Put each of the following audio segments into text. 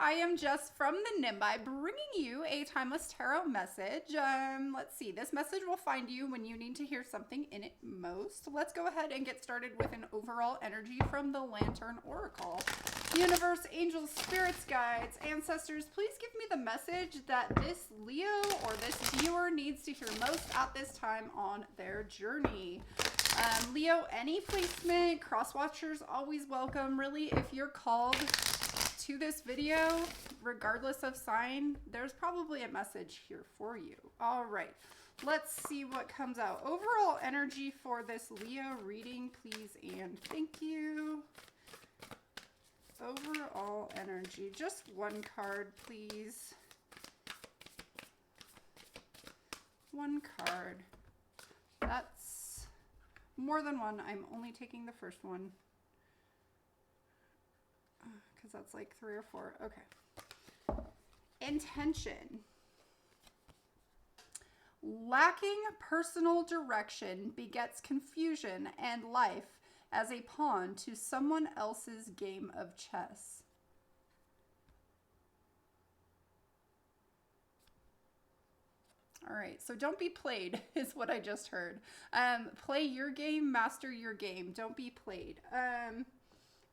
I am Jess from the Nimbi, bringing you a timeless tarot message. Let's see, this message will find you when you need to hear something in it most. Let's go ahead and get started with an overall energy from the Lantern Oracle. Universe, angels, spirits, guides, ancestors, please give me the message that this Leo or this viewer needs to hear most at this time on their journey. Leo, any placement, cross watchers always welcome. Really, if you're called to this video, regardless of sign, there's probably a message here for you. All right, let's see what comes out. Overall energy for this Leo reading, please and thank you. Overall energy, just one card, please. One card. That's more than one. I'm only taking the first one because that's like 3 or 4. Okay. Intention. Lacking personal direction begets confusion and life as a pawn to someone else's game of chess. All right, so don't be played is what I just heard. Play your game, master your game. Don't be played.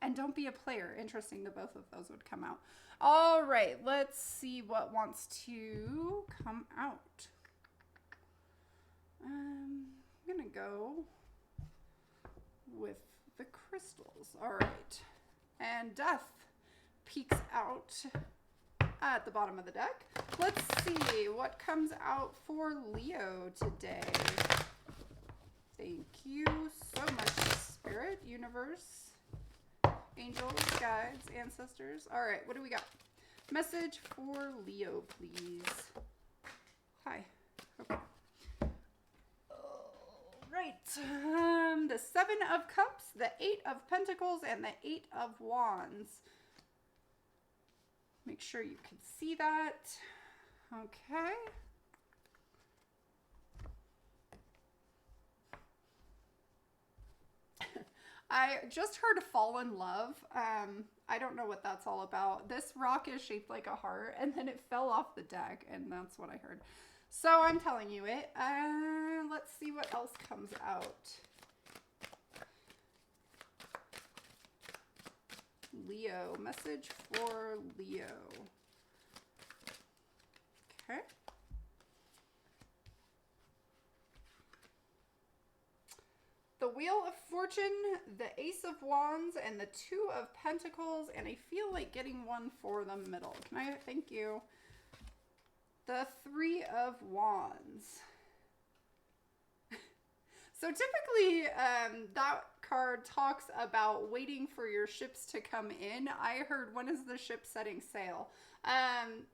And don't be a player. Interesting that both of those would come out. All right, let's see what wants to come out. I'm going to go with the crystals. All right. And Death peeks out at the bottom of the deck. Let's see what comes out for Leo today. Thank you so much, Spirit, Universe, angels, guides, ancestors. All right, what do we got? Message for Leo, please. Hi. Okay. Right, the 7 of Cups, the 8 of Pentacles, and the 8 of Wands. Make sure you can see that. Okay. I just heard fall in love. I don't know what that's all about. This rock is shaped like a heart, and then it fell off the deck, and that's what I heard. So I'm telling you it. Let's see what else comes out. Leo, message for Leo. Okay. The Wheel of Fortune, the Ace of Wands, and the 2 of Pentacles, and I feel like getting one for the middle. Can I? Thank you. The 3 of Wands. So typically that card talks about waiting for your ships to come in. I heard, when is the ship setting sail?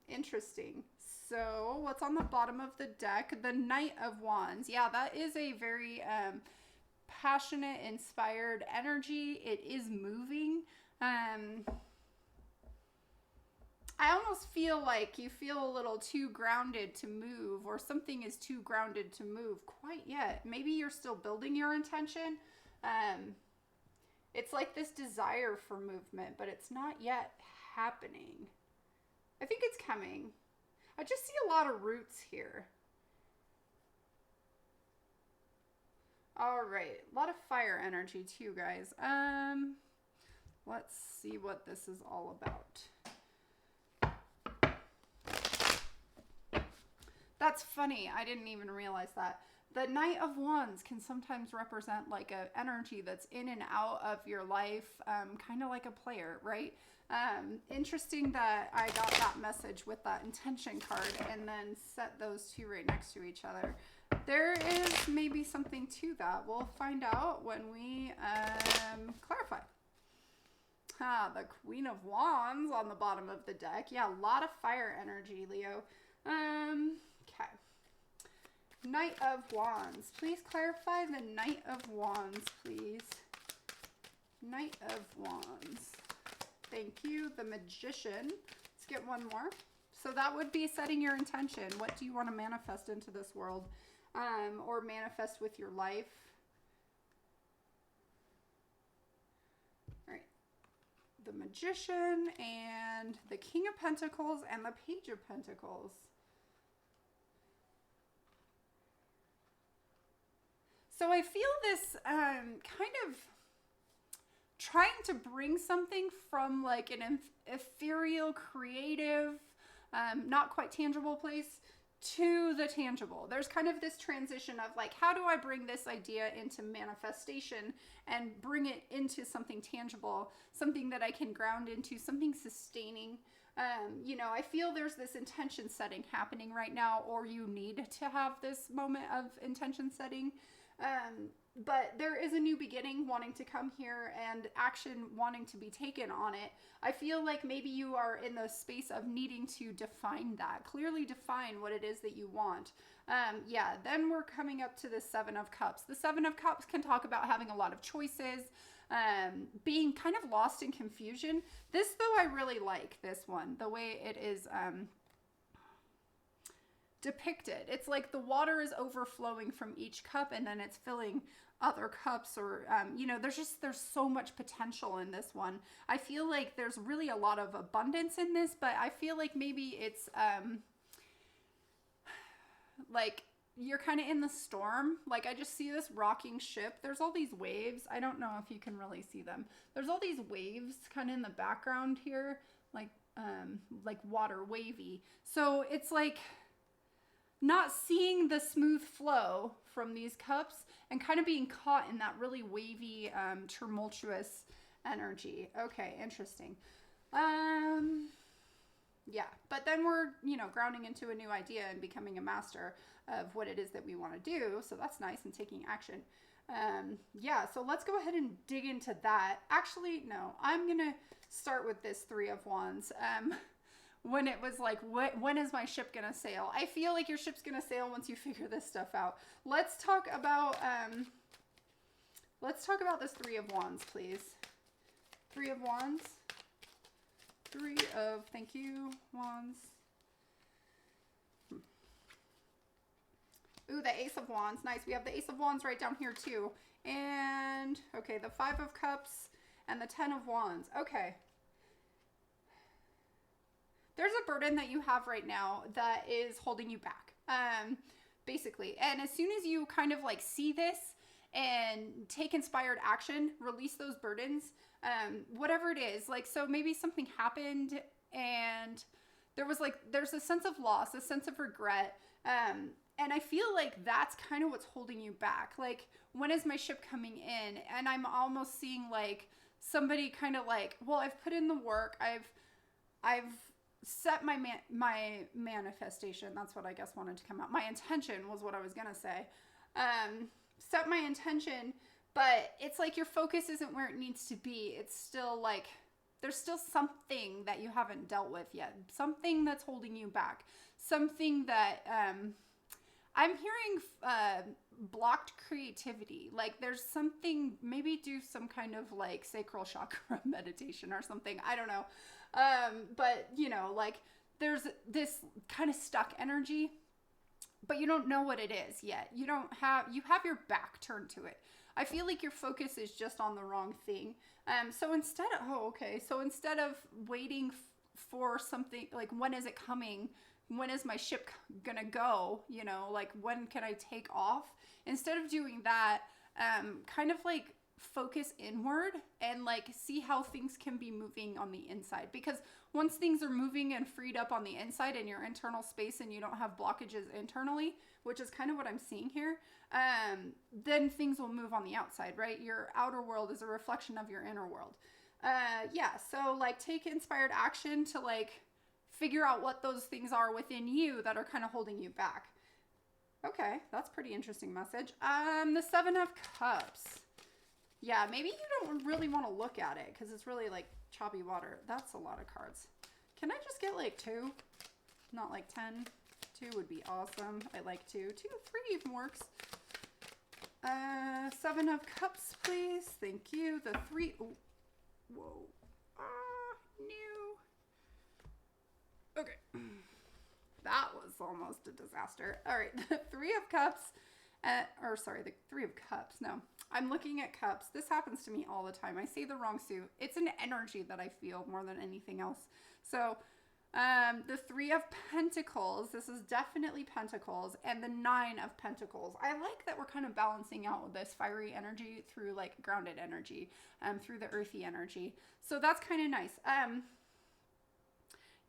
Interesting. So what's on the bottom of the deck? The Knight of Wands. Yeah, that is a very passionate, inspired energy. It is moving. I almost feel like you feel a little too grounded to move, or something is too grounded to move quite yet. Maybe you're still building your intention. It's like this desire for movement, but it's not yet happening. I think it's coming. I just see a lot of roots here. All right, a lot of fire energy too, guys. Let's see what this is all about. That's funny. I didn't even realize that. The Knight of Wands can sometimes represent like an energy that's in and out of your life, kind of like a player, right? Interesting that I got that message with that intention card and then set those two right next to each other. There is maybe something to that. We'll find out when we clarify. The Queen of Wands on the bottom of the deck. Yeah, a lot of fire energy, Leo. Okay. Knight of Wands. Please clarify the Knight of Wands, please. Knight of Wands. Thank you. The Magician. Let's get one more. So that would be setting your intention. What do you want to manifest into this world? Or manifest with your life? All right. The Magician and the King King of Pentacles and the Page of Pentacles. So I feel this kind of trying to bring something from like an ethereal, creative, not quite tangible place to the tangible. There's kind of this transition of like, how do I bring this idea into manifestation and bring it into something tangible, something that I can ground into, something sustaining. You know, I feel there's this intention setting happening right now, or you need to have this moment of intention setting. But there is a new beginning wanting to come here and action wanting to be taken on it. I feel like maybe you are in the space of needing to define that, clearly define what it is that you want. Yeah, then we're coming up to the Seven of Cups. The Seven of Cups can talk about having a lot of choices, being kind of lost in confusion. This, though, I really like this one, the way it is, depicted. It's like the water is overflowing from each cup and then it's filling other cups, or you know, there's so much potential in this one. I feel like there's really a lot of abundance in this, but I feel like maybe it's like you're kind of in the storm. Like I just see this rocking ship. There's all these waves. I don't know if you can really see them. There's all these waves kind of in the background here, like water, wavy. So it's like not seeing the smooth flow from these cups and kind of being caught in that really wavy, tumultuous energy. Okay, interesting. Yeah, but then we're, you know, grounding into a new idea and becoming a master of what it is that we want to do. So that's nice, and taking action. Yeah, so let's go ahead and dig into that. Actually, no, I'm going to start with this Three of Wands. When it was like, when is my ship gonna sail? I feel like your ship's gonna sail once you figure this stuff out. Let's talk about this Three of Wands, please. Three of Wands. Three of, thank you, Wands. Ooh, the Ace of Wands. Nice. We have the Ace of Wands right down here too. And, okay, the Five of Cups and the Ten of Wands. Okay. There's a burden that you have right now that is holding you back, basically. And as soon as you kind of like see this and take inspired action, release those burdens, whatever it is. Like, so maybe something happened and there's a sense of loss, a sense of regret. And I feel like that's kind of what's holding you back. Like, when is my ship coming in? And I'm almost seeing like somebody kind of like, well, I've put in the work. I've set my manifestation. That's what I guess wanted to come out. My intention was what I was going to say. Set my intention, but it's like your focus isn't where it needs to be. It's still like, there's still something that you haven't dealt with yet. Something that's holding you back. Something that, I'm hearing, blocked creativity. Like there's something, maybe do some kind of like sacral chakra meditation or something. I don't know. But you know, like there's this kind of stuck energy, but you don't know what it is yet. You have your back turned to it. I feel like your focus is just on the wrong thing. So instead of waiting for something like, when is it coming? When is my ship gonna go? You know, like when can I take off? Instead of doing that, kind of like focus inward and like see how things can be moving on the inside. Because once things are moving and freed up on the inside in your internal space and you don't have blockages internally, which is kind of what I'm seeing here, then things will move on the outside, right? Your outer world is a reflection of your inner world. Yeah, so like take inspired action to like figure out what those things are within you that are kind of holding you back. Okay, that's pretty interesting message. The Seven of Cups. Yeah, maybe you don't really want to look at it because it's really like choppy water. That's a lot of cards. Can I just get like 2? Not like 10? 2 would be awesome. I like 2. 2, 3 even works. Seven of Cups, please. Thank you. The 3. Ooh. Whoa. No. Okay. That was almost a disaster. All right. The Three of Cups. The Three of Cups. No, I'm looking at cups. This happens to me all the time. I say the wrong suit. It's an energy that I feel more than anything else. So The Three of Pentacles. This is definitely Pentacles. And the Nine of Pentacles. I like that we're kind of balancing out this fiery energy through like grounded energy, through the earthy energy. So that's kind of nice.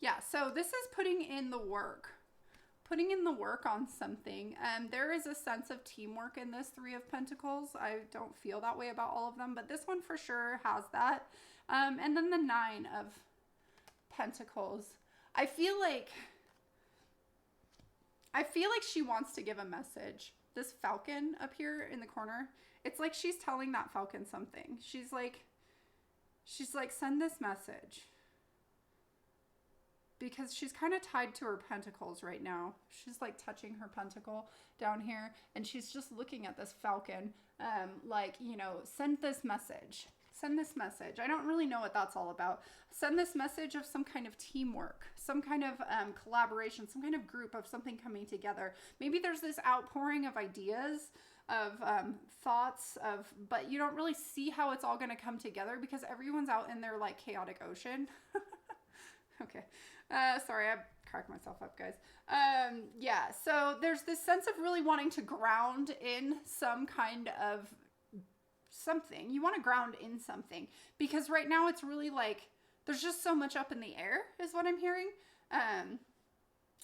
Yeah, so this is putting in the work. Putting in the work on something. There is a sense of teamwork in this Three of Pentacles. I don't feel that way about all of them, but this one for sure has that. And then the Nine of Pentacles. I feel like she wants to give a message. This falcon up here in the corner, it's like she's telling that falcon something. She's like, send this message. Because she's kind of tied to her pentacles right now. She's like touching her pentacle down here, and she's just looking at this falcon, like, you know, send this message. Send this message. I don't really know what that's all about. Send this message of some kind of teamwork, some kind of collaboration, some kind of group of something coming together. Maybe there's this outpouring of ideas, of thoughts, but you don't really see how it's all going to come together because everyone's out in their like chaotic ocean. Okay. Sorry, I cracked myself up, guys. Yeah, so there's this sense of really wanting to ground in some kind of something. You want to ground in something because right now it's really like there's just so much up in the air is what I'm hearing.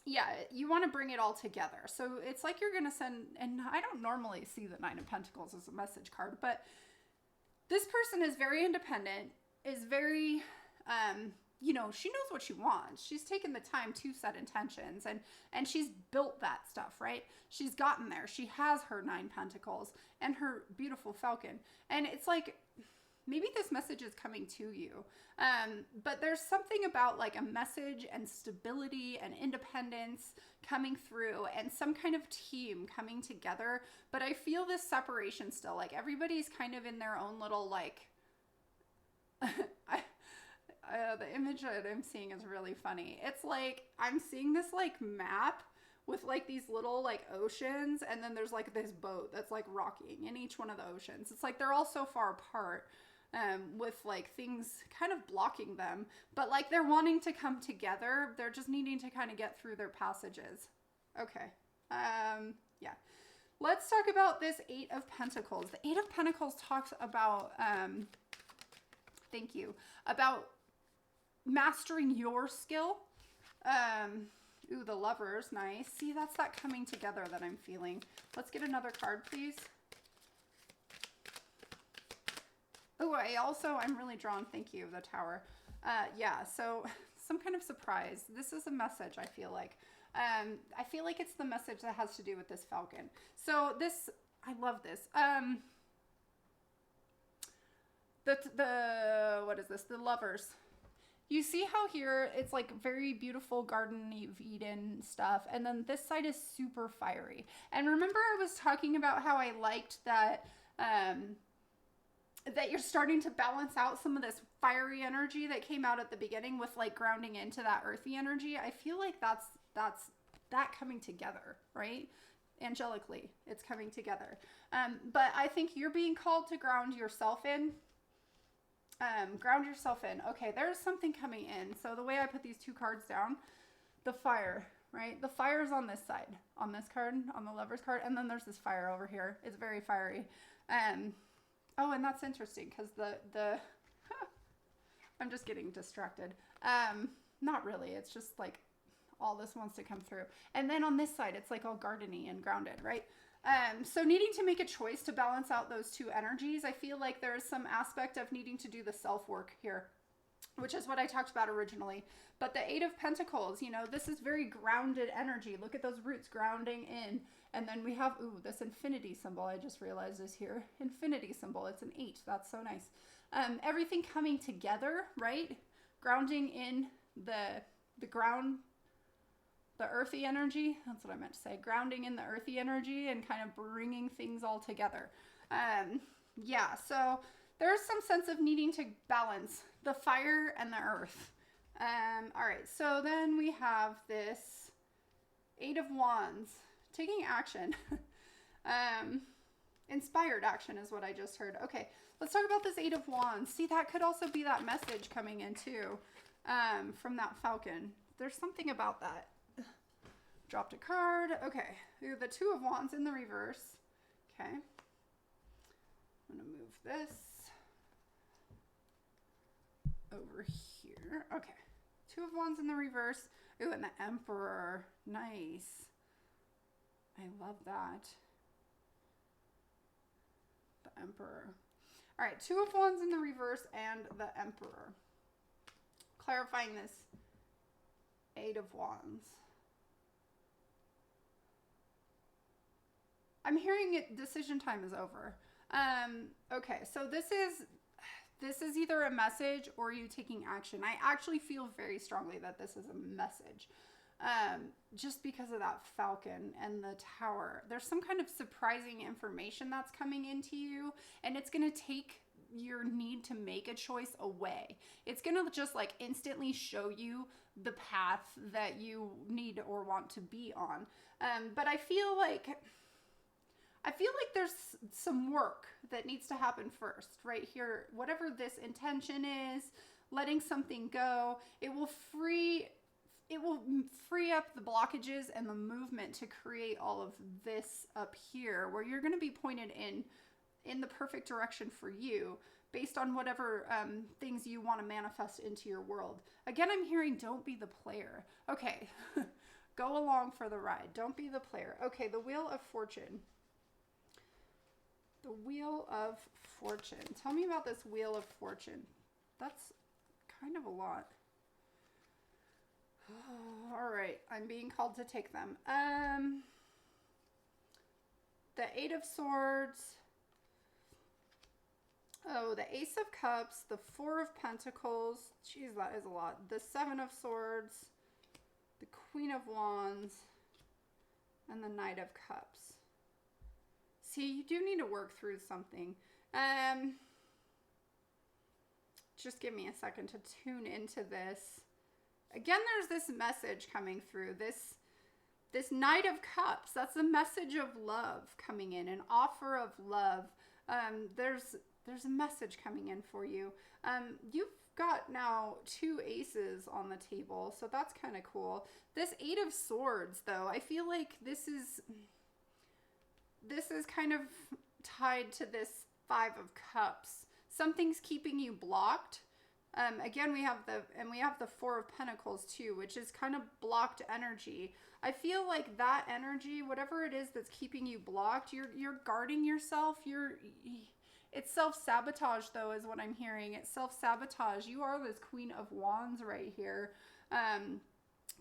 Yeah, you want to bring it all together. So it's like you're going to send, and I don't normally see the Nine of Pentacles as a message card, but this person is very independent, is very, you know, she knows what she wants. She's taken the time to set intentions and she's built that stuff, right? She's gotten there. She has her Nine Pentacles and her beautiful falcon. And it's like, maybe this message is coming to you. But there's something about like a message and stability and independence coming through and some kind of team coming together. But I feel this separation still, like everybody's kind of in their own little like, the image that I'm seeing is really funny. It's like, I'm seeing this like map with like these little like oceans, and then there's like this boat that's like rocking in each one of the oceans. It's like they're all so far apart, with like things kind of blocking them, but like they're wanting to come together. They're just needing to kind of get through their passages. Okay. Yeah. Let's talk about this Eight of Pentacles. The Eight of Pentacles talks about, thank you, about mastering your skill. Ooh, the Lovers, nice. See, that's that coming together that I'm feeling. Let's get another card, please. Oh, I'm really drawn, thank you, the Tower. Yeah, so some kind of surprise. This is a message, I feel like. I feel like it's the message that has to do with this falcon. So this, I love this. What is this? The Lovers. You see how here it's like very beautiful Garden of Eden stuff, and then this side is super fiery. And remember I was talking about how I liked that that you're starting to balance out some of this fiery energy that came out at the beginning with like grounding into that earthy energy. I feel like that's that coming together, right? Angelically, it's coming together. But I think you're being called to ground yourself in. Ground yourself in. Okay, there's something coming in. So the way I put these two cards down, the fire, right? The fire's on this side, on this card, on the Lover's card, and then there's this fire over here. It's very fiery. Oh, and that's interesting because the I'm just getting distracted. Not really. It's just like all this wants to come through. And then on this side, it's like all gardeny and grounded, right? So needing to make a choice to balance out those two energies, I feel like there's some aspect of needing to do the self-work here, which is what I talked about originally. But the Eight of Pentacles, you know, this is very grounded energy. Look at those roots grounding in. And then we have, ooh, this infinity symbol I just realized is here. Infinity symbol, it's an 8. That's so nice. Everything coming together, right? Grounding in the ground, the earthy energy. That's what I meant to say. Grounding in the earthy energy and kind of bringing things all together. Yeah, so there's some sense of needing to balance the fire and the earth. All right, so then we have this Eight of Wands. Taking action. Inspired action is what I just heard. Okay, let's talk about this Eight of Wands. See, that could also be that message coming in too. from that falcon. There's something about that. Dropped a card. Okay. We have the Two of Wands in the reverse. Okay. I'm going to move this over here. Okay. Two of Wands in the reverse. Ooh, and the Emperor. Nice. I love that. The Emperor. All right. Two of Wands in the reverse and the Emperor. Clarifying this. Eight of Wands. I'm hearing it. Decision time is over. Okay, so this is either a message or you taking action. I actually feel very strongly that this is a message. Just because of that falcon and the tower. There's some kind of surprising information that's coming into you, and it's going to take your need to make a choice away. It's going to just like instantly show you the path that you need or want to be on. But I feel like there's some work that needs to happen first, right here. Whatever this intention is, letting something go, it will free up the blockages and the movement to create all of this up here, where you're going to be pointed in the perfect direction for you based on whatever things you want to manifest into your world. Again, I'm hearing don't be the player. Okay, go along for the ride. Don't be the player. Okay, the Wheel of Fortune. The Wheel of Fortune. Tell me about this Wheel of Fortune. That's kind of a lot. All right, I'm being called to take them. The Eight of Swords. Oh, the Ace of Cups, the Four of Pentacles. Jeez, that is a lot. The Seven of Swords, the Queen of Wands, and the Knight of Cups. See, you do need to work through something. Just give me a second to tune into this. Again, there's this message coming through. This Knight of Cups, that's a message of love coming in, an offer of love. There's a message coming in for you. You've got now two aces on the table, so that's kind of cool. This Eight of Swords, though, I feel like this is kind of tied to this Five of Cups. Something's keeping you blocked. Again, we have the Four of Pentacles too, which is kind of blocked energy. I feel like that energy, whatever it is that's keeping you blocked, you're guarding yourself. It's self-sabotage, though, is what I'm hearing. It's self-sabotage. You are this Queen of Wands right here,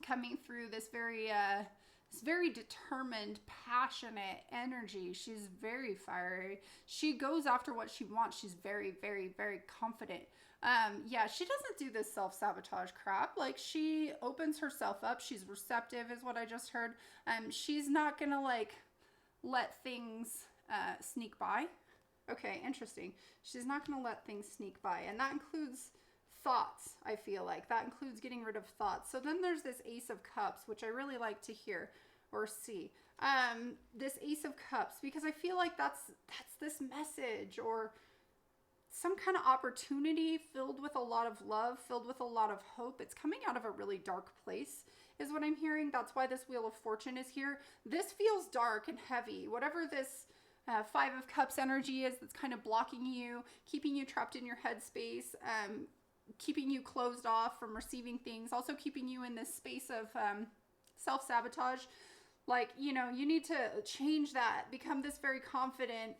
coming through this very determined, passionate energy. She's very fiery. She goes after what she wants. She's very, very, very confident. Yeah, she doesn't do this self-sabotage crap. Like, she opens herself up. She's receptive, is what I just heard. She's not gonna, like, let things sneak by. Okay, interesting. She's not gonna let things sneak by. And that includes thoughts, I feel like. That includes getting rid of thoughts. So then there's this Ace of Cups, which I really like to hear or see. This Ace of Cups, because I feel like that's this message or some kind of opportunity filled with a lot of love, filled with a lot of hope. It's coming out of a really dark place, is what I'm hearing. That's why this Wheel of Fortune is here. This feels dark and heavy. Whatever this Five of Cups energy is that's kind of blocking you, keeping you trapped in your headspace, keeping you closed off from receiving things, also keeping you in this space of self-sabotage. Like, you know, you need to change that, become this very confident.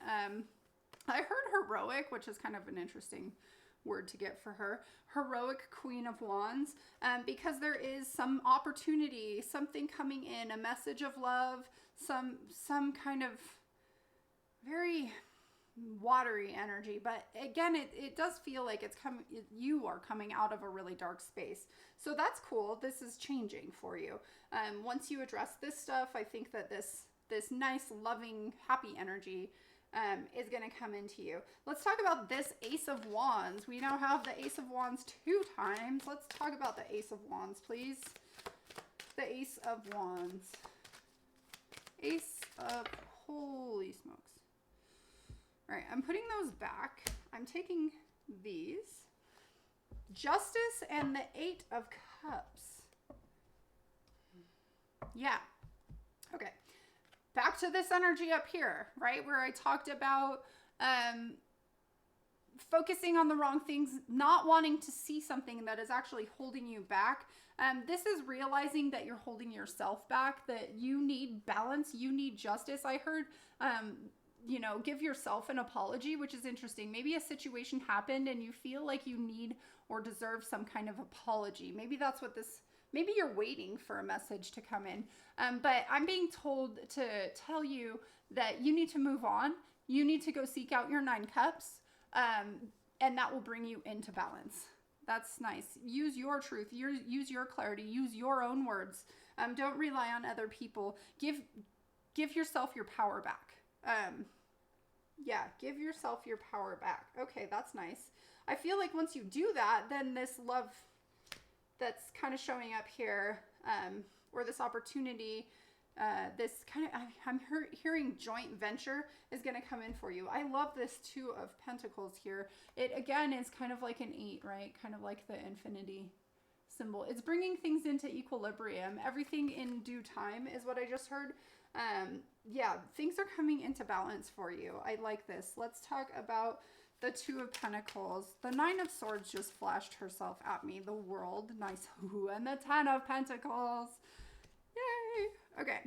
I heard heroic, which is kind of an interesting word to get for her. Heroic Queen of Wands, because there is some opportunity, something coming in, a message of love, some kind of very watery energy. But again, it does feel like it's coming, you are coming out of a really dark space. So that's cool. This is changing for you. Once you address this stuff, I think that this nice, loving, happy energy is going to come into you. Let's talk about this Ace of Wands. We now have the Ace of Wands 2 times. Let's talk about the Ace of Wands, please. The Ace of Wands. Ace of, holy smokes. All right, I'm putting those back. I'm taking these. Justice and the 8 of Cups. Yeah. Okay. Back to this energy up here, right? Where I talked about focusing on the wrong things, not wanting to see something that is actually holding you back. This is realizing that you're holding yourself back, that you need balance, you need justice. I heard, give yourself an apology, which is interesting. Maybe a situation happened and you feel like you need or deserve some kind of apology. Maybe that's what this, maybe you're waiting for a message to come in. But I'm being told to tell you that you need to move on. You need to go seek out your 9 cups. And that will bring you into balance. That's nice. Use your truth, use your clarity, use your own words. Don't rely on other people. Give yourself your power back. Give yourself your power back. Okay, that's nice. I feel like once you do that, then this love that's kind of showing up here, or this opportunity, this kind of, I'm hearing joint venture is going to come in for you. I love this 2 of Pentacles here. It again is kind of like an 8, right? Kind of like the infinity symbol. It's bringing things into equilibrium. Everything in due time is what I just heard. Things are coming into balance for you. I like this. Let's talk about the 2 of Pentacles. The 9 of Swords just flashed herself at me. The World. Nice. Ooh, and the 10 of Pentacles. Yay. Okay.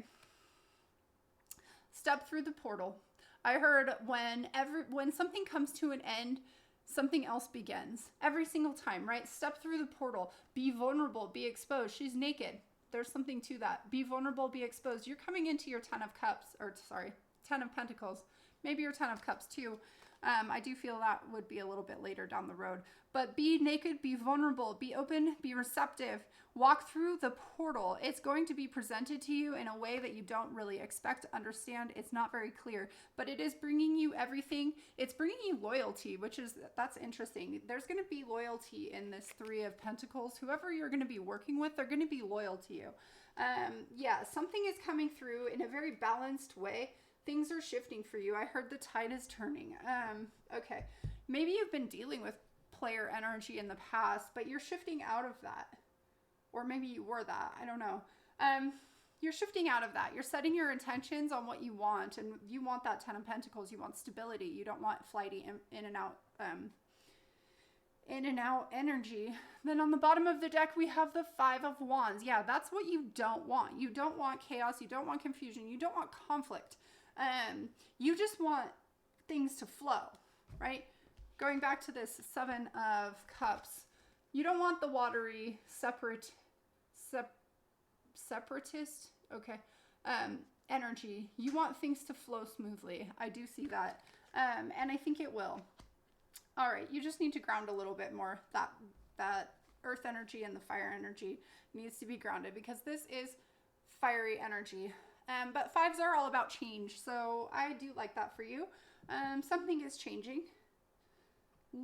Step through the portal. I heard when something comes to an end, something else begins. Every single time, right? Step through the portal. Be vulnerable. Be exposed. She's naked. There's something to that. Be vulnerable. Be exposed. You're coming into your 10 of Cups, 10 of Pentacles. Maybe your 10 of Cups too. I do feel that would be a little bit later down the road. But be naked, be vulnerable, be open, be receptive. Walk through the portal. It's going to be presented to you in a way that you don't really expect to understand. It's not very clear, but it is bringing you everything. It's bringing you loyalty, that's interesting. There's going to be loyalty in this 3 of Pentacles. Whoever you're going to be working with, they're going to be loyal to you. Something is coming through in a very balanced way. Things are shifting for you. I heard the tide is turning. Okay. Maybe you've been dealing with player energy in the past, but you're shifting out of that. Or maybe you were that. I don't know. You're shifting out of that. You're setting your intentions on what you want, and you want that 10 of Pentacles. You want stability. You don't want flighty in and out energy. Then on the bottom of the deck, we have the 5 of Wands. Yeah, that's what you don't want. You don't want chaos. You don't want confusion. You don't want conflict. You just want things to flow, right? Going back to this 7 of Cups, you don't want the watery, separatist, okay, energy. You want things to flow smoothly. I do see that, and I think it will. All right, you just need to ground a little bit more. That earth energy and the fire energy needs to be grounded because this is fiery energy. But 5s are all about change, so I do like that for you. Something is changing.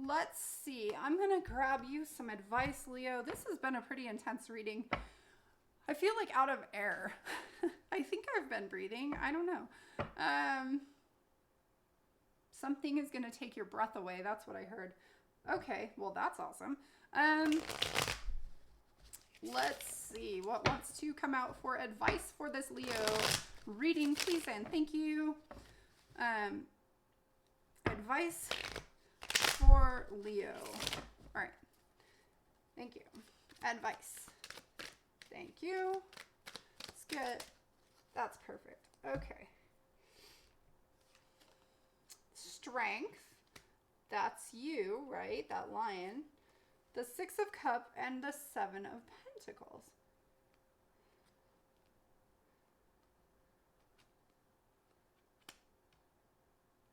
Let's see. I'm going to grab you some advice, Leo. This has been a pretty intense reading. I feel like out of air. I think I've been breathing. I don't know. Something is going to take your breath away. That's what I heard. Okay, well, that's awesome. Let's see what wants to come out for advice for this Leo reading, please, and thank you. Advice for Leo. All right. Thank you. Advice. Thank you. Let's get, that's perfect. Okay. Strength. That's you, right? That lion. The 6 of Cups and the 7 of Pentacles.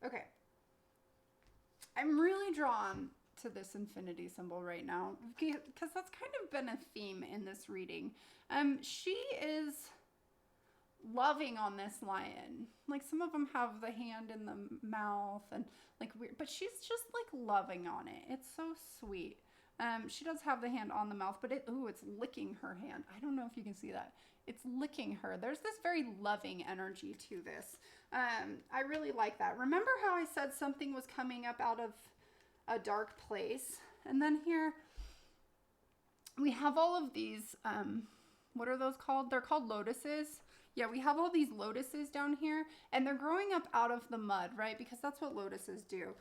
Okay. I'm really drawn to this infinity symbol right now because that's kind of been a theme in this reading. She is loving on this lion. Like some of them have the hand in the mouth and like weird, but she's just like loving on it. It's so sweet. She does have the hand on the mouth, but it's licking her hand. I don't know if you can see that. It's licking her. There's this very loving energy to this. I really like that. Remember how I said something was coming up out of a dark place? And then here, we have all of these, what are those called? They're called lotuses. Yeah, we have all these lotuses down here, and they're growing up out of the mud, right? Because that's what lotuses do.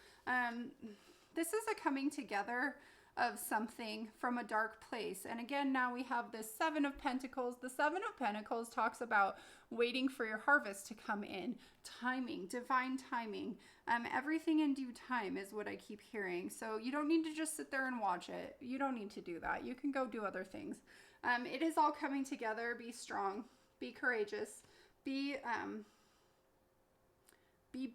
This is a coming together of something from a dark place. And again, now we have this Seven of Pentacles. The Seven of Pentacles talks about waiting for your harvest to come in, timing, divine timing. Everything in due time is what I keep hearing. So you don't need to just sit there and watch it. You don't need to do that. You can go do other things. It is all coming together. Be strong, be courageous, be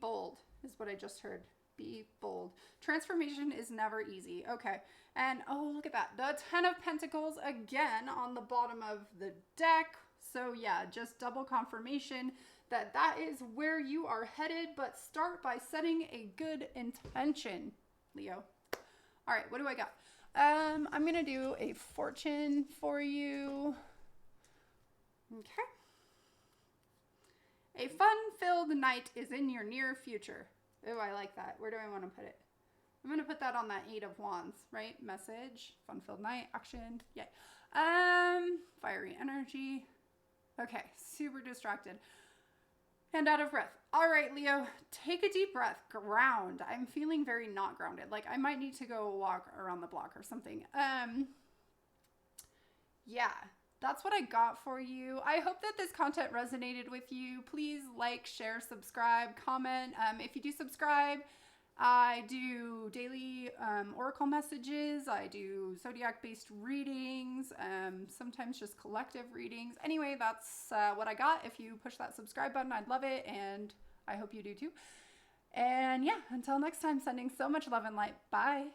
bold is what I just heard. Be bold. Transformation is never easy. Okay. And oh, look at that. The 10 of Pentacles again on the bottom of the deck. So yeah, just double confirmation that that is where you are headed, but start by setting a good intention, Leo. All right, what do I got? I'm going to do a fortune for you. Okay. A fun-filled night is in your near future. Oh, I like that. Where do I want to put it? I'm going to put that on that 8 of Wands, right? Message, fun-filled night, action. Yay. Fiery energy. Okay, super distracted. And out of breath. All right, Leo, take a deep breath. Ground. I'm feeling very not grounded. Like I might need to go walk around the block or something. Yeah. That's what I got for you. I hope that this content resonated with you. Please like, share, subscribe, comment. If you do subscribe, I do daily oracle messages. I do zodiac-based readings, sometimes just collective readings. Anyway, that's what I got. If you push that subscribe button, I'd love it, and I hope you do too. And yeah, until next time, sending so much love and light. Bye.